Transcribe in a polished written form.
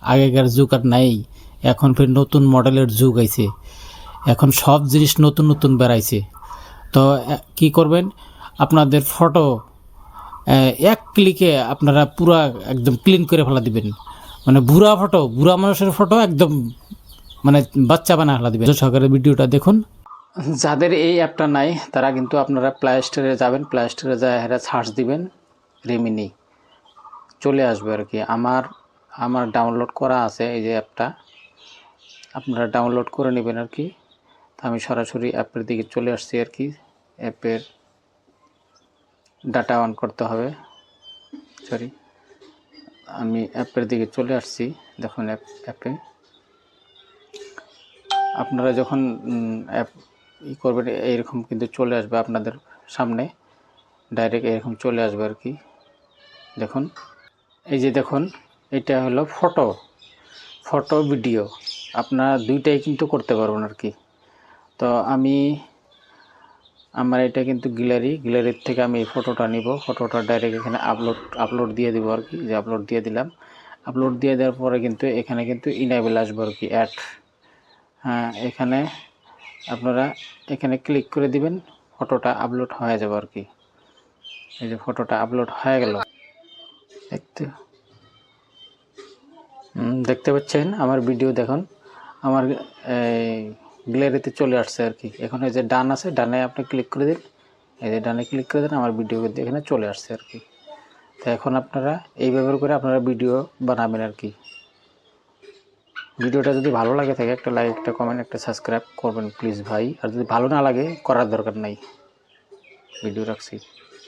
আগেকার যুগ আর নাই, এখন ফের নতুন মডেলের যুগ আইছে, এখন সব জিনিস নতুন নতুন বেড়াইছে। তো কি করবেন, আপনাদের ফটো এক ক্লিকে আপনারা পুরা একদম ক্লিন করে ফেলা দিবেন। মানে বুড়া মানুষের ফটো একদম মানে বাচ্চা বানা ফেলা দিবেন। সহকারে ভিডিওটা দেখুন। যাদের এই অ্যাপটা নাই তারা কিন্তু আপনারা প্লে স্টোরে যাবেন, প্লে স্টোরে যায় সার্চ দিবেন রেমিনি, চলে আসবে আর কি। আমার ডাউনলোড করা আছে এই যে অ্যাপটা, আপনারা ডাউনলোড করে নেবেন আর কি। তো আমি সরাসরি অ্যাপের দিকে চলে আসছি আর কি। অ্যাপের ডাটা অন করতে হবে, সরি, আমি অ্যাপের দিকে চলে আসছি। দেখুন অ্যাপে আপনারা যখন অ্যাপ করবেন এইরকম কিন্তু চলে আসবে আপনাদের সামনে, ডাইরেক্ট এরকম চলে আসবে আর কি। দেখুন এই যে দেখুন, এটা হলো ফটো ভিডিও, আপনারা দুইটাই কিন্তু করতে পারবেন আর কি। তো আমার এটা কিন্তু গ্যালারির থেকে আমি এই ফটোটা নিব, ফটোটা ডাইরেক্ট এখানে আপলোড দিয়ে দেবো আর কি। যে আপলোড দিয়ে দিলাম, আপলোড দিয়ে দেওয়ার পরে কিন্তু এখানে কিন্তু ইনেবল আসবে আর কি, অ্যাড। হ্যাঁ, এখানে আপনারা এখানে ক্লিক করে দিবেন, ফটোটা আপলোড হয়ে যাবে আর কি। এই যে ফটোটা আপলোড হয়ে গেল, দেখতে পাচ্ছেন আমার ভিডিও। দেখুন আমার গ্যালারিতে চলে আসছে আর কি। এখন এই যে ডান আছে, ডানে আপনি ক্লিক করে দিন, এই যে ডানে ক্লিক করে দিন, আমার ভিডিও কিন্তু এখানে চলে আসছে আর কি। তো এখন আপনারা এই ব্যবহার করে আপনারা ভিডিও বানাবেন আর কি। ভিডিওটা যদি ভালো লাগে থাকে একটা লাইক, একটা কমেন্ট, একটা সাবস্ক্রাইব করবেন প্লিজ ভাই। আর যদি ভালো না লাগে করার দরকার নাই। ভিডিও রাখছি।